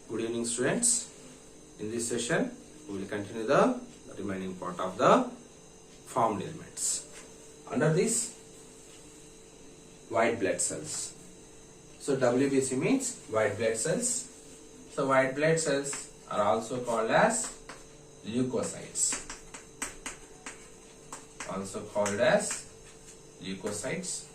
Good evening, students. In this session, we will continue the remaining part of the formed elements. Under this, white blood cells. So WBC means white blood cells. So white blood cells are also called as leukocytes. Also called as leukocytes.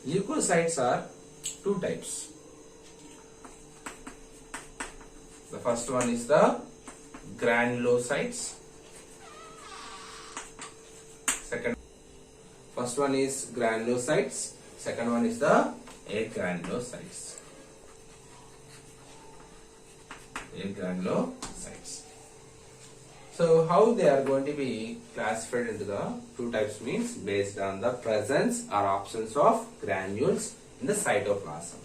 Leukocytes are two types. The first one is the granulocytes. First one is granulocytes. Second one is the agranulocytes. Agranulocytes. So how they are going to be classified into the two types means based on the presence or absence of granules in the cytoplasm.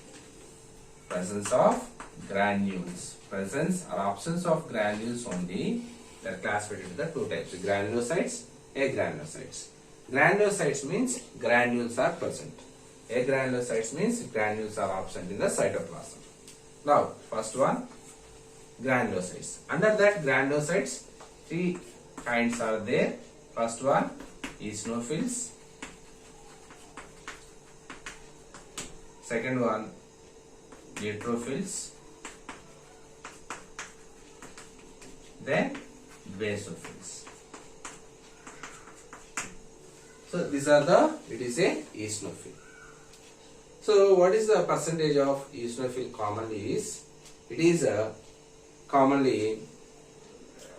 Presence of granules. Presence or absence of granules only, they are classified into the two types, granulocytes, agranulocytes. Granulocytes means granules are present. Agranulocytes means granules are absent in the cytoplasm. Now, first one, granulocytes. Under that granulocytes, three kinds are there. First one, eosinophils. Second one, neutrophils. Then basophils. So these are it is a eosinophil. So what is the percentage of eosinophil commonly is? It is commonly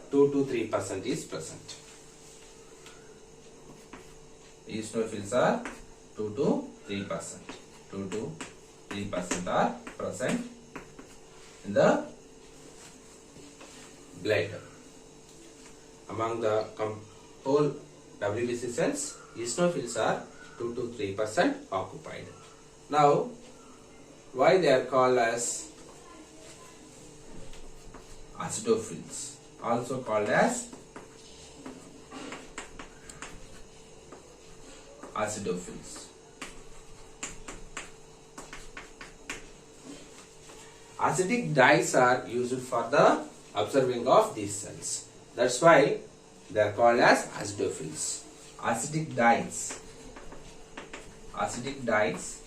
2 to 3% is present. Eosinophils are 2 to 3%. 2 to 3% are present in the blood. Among the whole WBC cells, eosinophils are 2 to 3% occupied. Now, why they are called as acidophils? Also called as acidophils. Acidic dyes are used for the observing of these cells. That's why they are called as acidophils. Acidic dyes. Acidic dyes.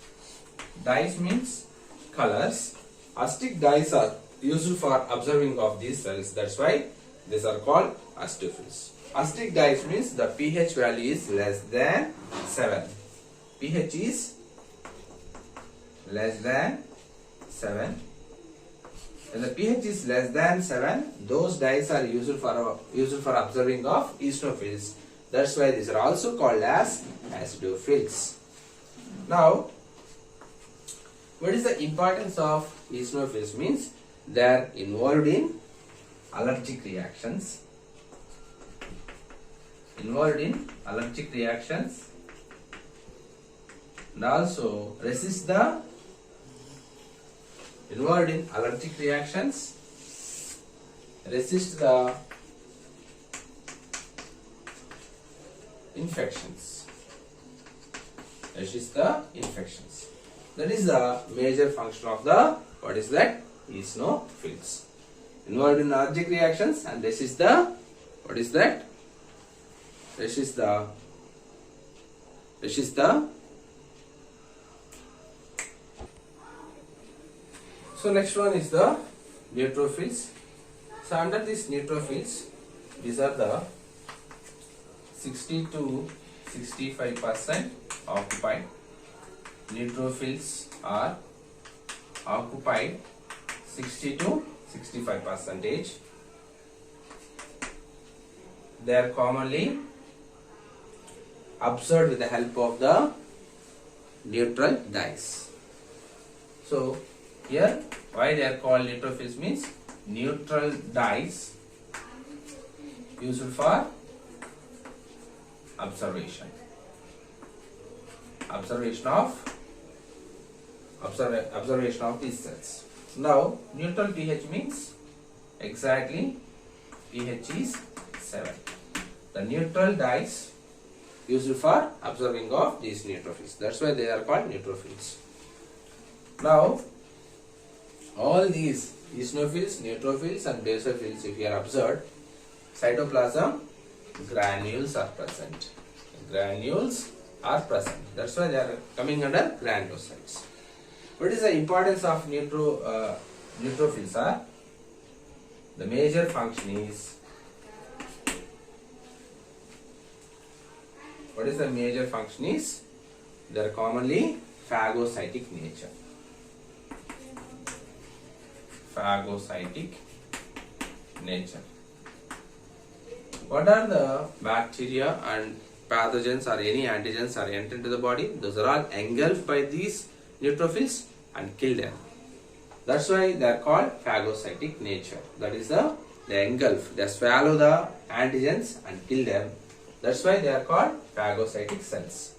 Dyes means colors. Acidic dyes are used for observing of these cells. That's why these are called acidophils. Acidic dyes means the pH value is less than 7. pH is less than 7. When the pH is less than 7, those dyes are used for observing of eosinophils. That's why these are also called as acidophils. Now, what is the importance of eosinophils means? They are involved in allergic reactions. Involved in allergic reactions and also resist the involved in allergic reactions, resist the infections. Resist the infections. That is the major function of the, what is that? Eosinophils. Involved in allergic reactions and resist the, what is that? Resist the So next one is the neutrophils. So under these neutrophils, these are the 60 to 65% occupied. Neutrophils are occupied 60 to 65%. They are commonly observed with the help of the neutral dyes. So here, why they are called neutrophils means neutral dyes used for observation of these cells. Now, neutral pH means exactly pH is 7. The neutral dyes used for observing of these neutrophils. That's why they are called neutrophils. Now, all these eosinophils, neutrophils and basophils, if you are observed, cytoplasm granules are present. Granules are present. That's why they are coming under granulocytes. What is the importance of neutrophils? The major function is, what is the major function is? They are commonly phagocytic nature. Phagocytic nature. What are the bacteria and pathogens or any antigens are enter into the body? Those are all engulfed by these neutrophils and kill them. That's why they are called phagocytic nature. That is they engulf, they swallow the antigens and kill them. That's why they are called phagocytic cells.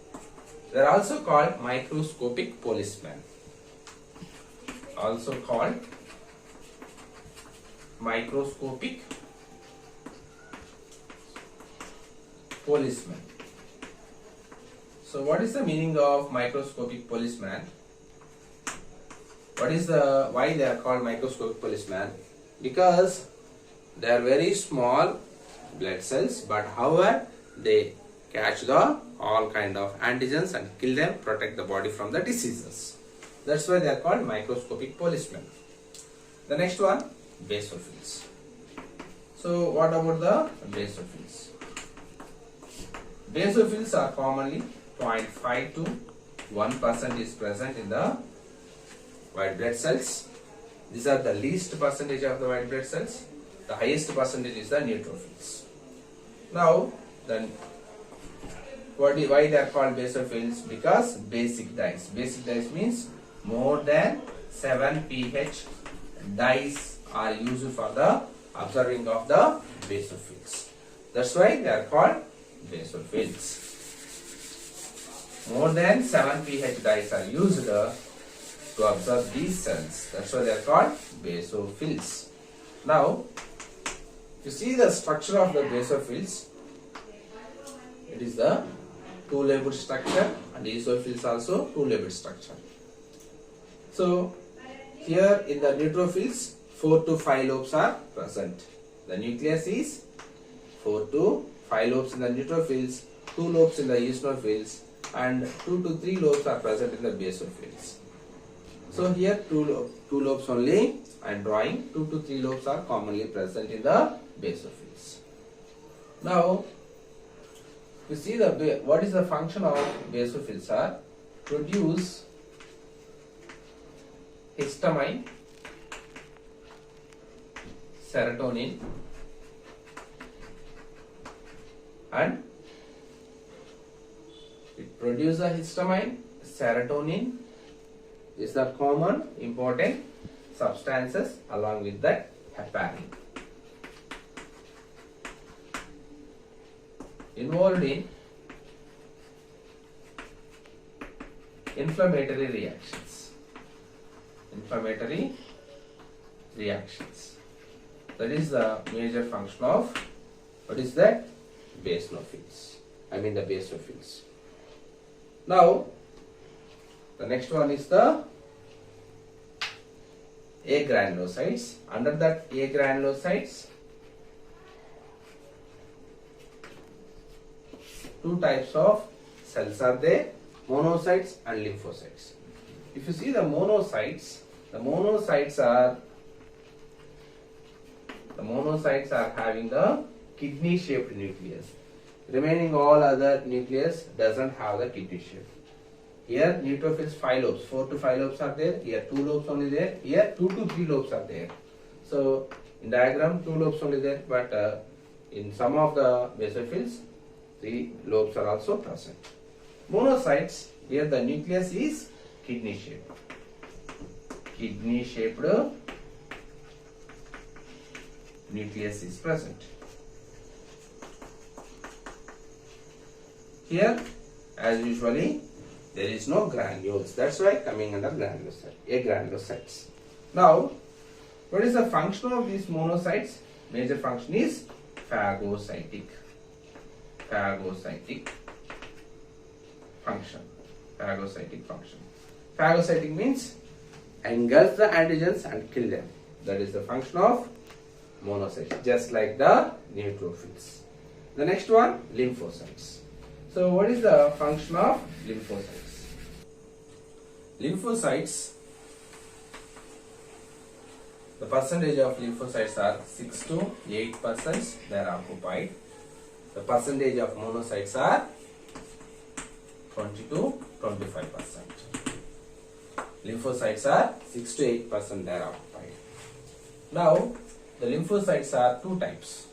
They are also called microscopic policemen. Also called microscopic policemen. So what is the meaning of microscopic policeman? Why they are called microscopic policeman? Because they are very small blood cells, but however they catch the all kind of antigens and kill them, protect the body from the diseases. That's why they are called microscopic policemen. The next one, basophils. So what about the basophils? Basophils are commonly 0.5 to 1% is present in the white blood cells. These are the least percentage of the white blood cells. The highest percentage is the neutrophils. Now, then, why they are called basophils? Because basic dyes. Basic dyes means more than 7 pH dyes are used for the observing of the basophils. That's why they are called basophils. More than 7 pH dyes are used to observe these cells. That's why they are called basophils. Now, you see the structure of the basophils. It is the two-labeled structure, and eosinophils also two-labeled structure. So, here in the neutrophils, 4 to 5 lobes are present. The nucleus is 4 to 5 lobes in the neutrophils, 2 lobes in the eosinophils, and 2 to 3 lobes are present in the basophils. So here 2 lobes only I am drawing. 2 to 3 lobes are commonly present in the basophils. Now, you see what is the function of basophils are? Produce histamine, serotonin, and it produces a histamine, serotonin. These are common important substances along with that heparin. Involved in inflammatory reactions. Inflammatory reactions. That is the major function of what is that? Basophils. I mean the basophils. Now, the next one is the agranulocytes. Under that agranulocytes, two types of cells are there, monocytes and lymphocytes. If you see the monocytes are having the kidney shaped nucleus. Remaining all other nucleus doesn't have the kidney shape. Here neutrophils 5 lobes, 4 to 5 lobes are there. Here 2 lobes only there. Here 2 to 3 lobes are there. So in diagram 2 lobes only there, but in some of the basophils 3 lobes are also present. Monocytes, here the nucleus is kidney shaped. Kidney shaped nucleus is present. Here, as usually, there is no granules. That's why coming under agranulocytes. Now, what is the function of these monocytes? Major function is phagocytic. Phagocytic function. Phagocytic function. Phagocytic means engulf the antigens and kill them. That is the function of monocytes, just like the neutrophils. The next one, lymphocytes. So what is the function of lymphocytes? Lymphocytes, the percentage of lymphocytes are 6 to 8%, they are occupied. The percentage of monocytes are 20 to 25%. Lymphocytes are 6 to 8%, they are occupied. Now, the lymphocytes are two types.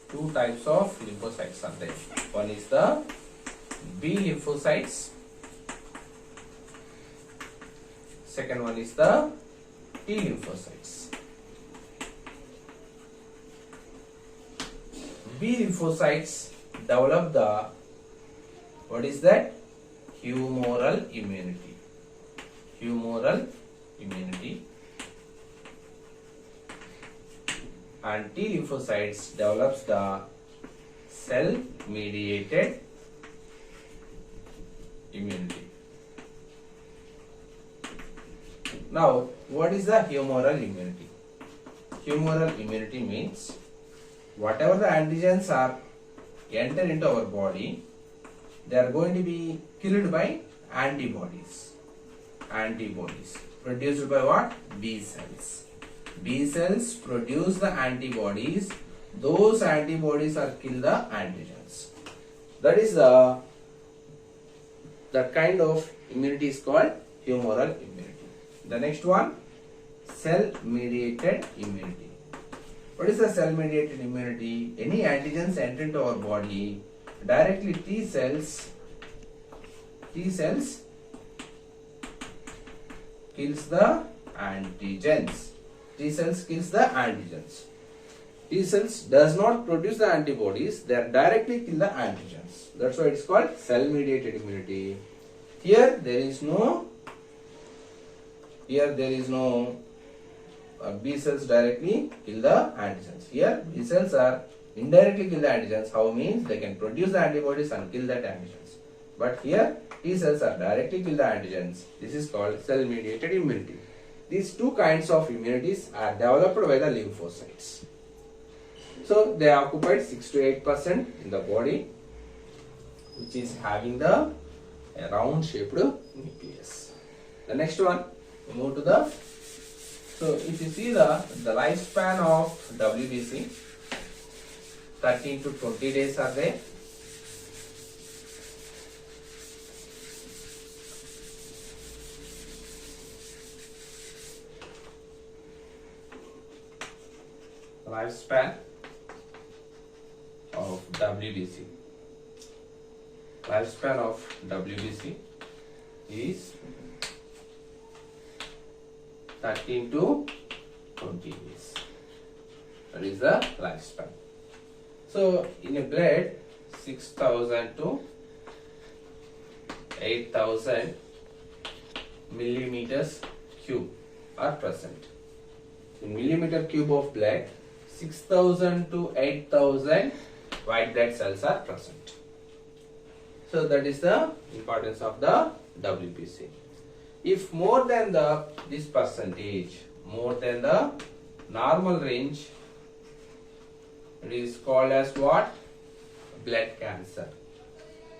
Two types of lymphocytes are there. One is the B lymphocytes. Second one is the T lymphocytes. B lymphocytes develop the, what is that? Humoral immunity. Humoral immunity. And T lymphocytes develops the cell mediated immunity. Now, what is the humoral immunity? Humoral immunity means whatever the antigens are enter into our body, they are going to be killed by antibodies. Antibodies produced by what? B cells. B cells produce the antibodies. Those antibodies are kill the antigens. That is that kind of immunity is called humoral immunity. The next one, cell mediated immunity. What is the cell mediated immunity? Any antigens enter into our body, directly T cells kills the antigens. T cells kills the antigens. T cells does not produce the antibodies, they are directly kill the antigens. That's why it's called cell mediated immunity. Here there is no B cells directly kill the antigens. Here B cells are indirectly kill the antigens. How means they can produce the antibodies and kill that antigens. But here T cells are directly kill the antigens. This is called cell mediated immunity. These two kinds of immunities are developed by the lymphocytes. So they occupied 6 to 8% in the body, which is having the round shaped nucleus. The next one, we move to the, so if you see the lifespan of WBC, 13 to 20 days are there. Lifespan of WBC. Lifespan of WBC is 13 to 20 days. That is the lifespan. So in a blood, 6,000 to 8,000 millimeters cube are present. In millimeter cube of blood, 6,000 to 8,000 white blood cells are present. So that is the importance of the WBC. If more than this percentage, more than the normal range, it is called as what? Blood cancer.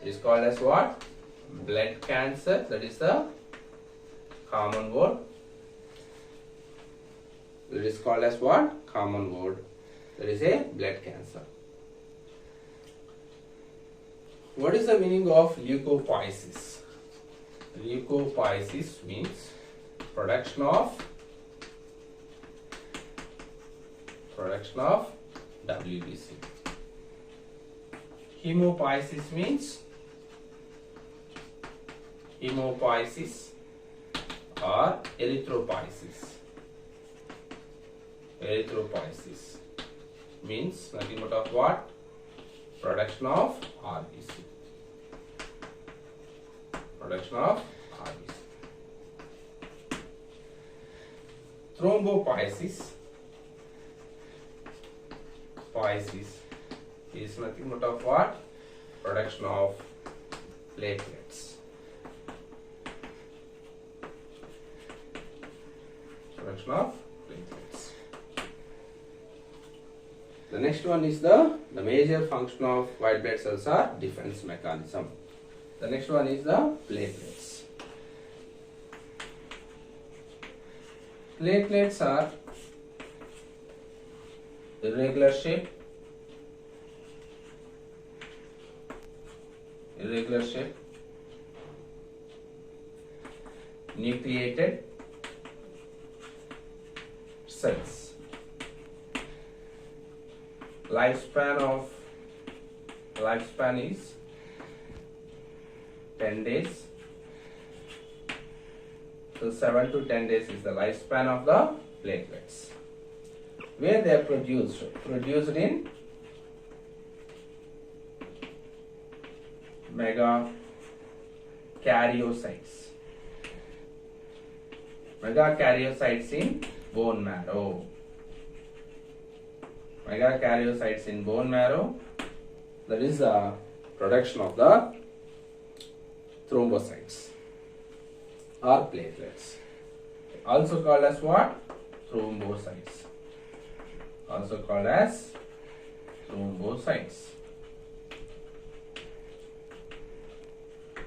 It is called as what? Blood cancer. That is the common word. It is called as what? Common word. That is a blood cancer. What is the meaning of leukophoresis? Leukophoresis means production of WBC. Hemophoresis means hemophoresis or erythropoiesis. Erythropoiesis means nothing but of what? Production of RBC. Production of RBC. Thrombopoiesis. Poiesis is nothing but of what? Production of platelets. Production of platelets. The next one is the major function of white blood cells are defense mechanism. The next one is the platelets. Platelets are irregular shape, nucleated cells. Lifespan is 10 days. So 7 to 10 days is the lifespan of the platelets. Where they are produced in megakaryocytes. Megakaryocytes in bone marrow. Megakaryocytes in bone marrow. That is the production of the thrombocytes or platelets. Also called as what? Thrombocytes. Also called as thrombocytes.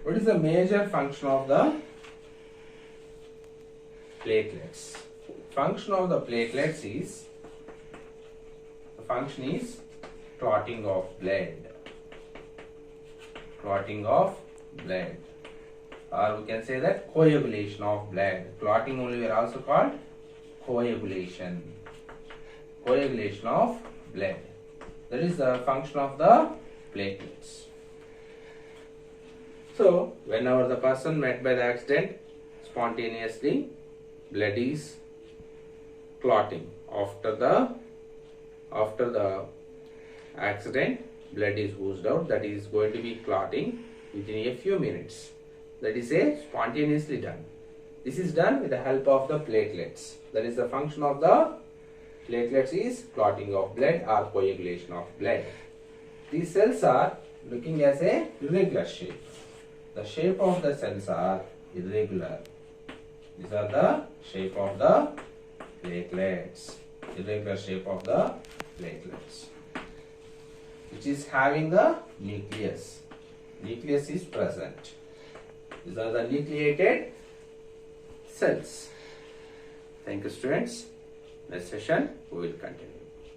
What is the major function of the platelets? Function of the platelets is, the function is clotting of blood. Clotting of blood. Or we can say that coagulation of blood. Clotting only we are also called coagulation. Coagulation of blood. That is the function of the platelets. So, whenever the person met by the accident, spontaneously blood is clotting. After the accident, blood is oozed out. That is going to be clotting within a few minutes. That is spontaneously done. This is done with the help of the platelets. That is the function of the platelets is clotting of blood or coagulation of blood. These cells are looking as a irregular shape. The shape of the cells are irregular. These are the shape of the platelets. Irregular shape of the platelets, which is having the nucleus. Nucleus is present. These are the nucleated cells. Thank you, students. Next session we will continue.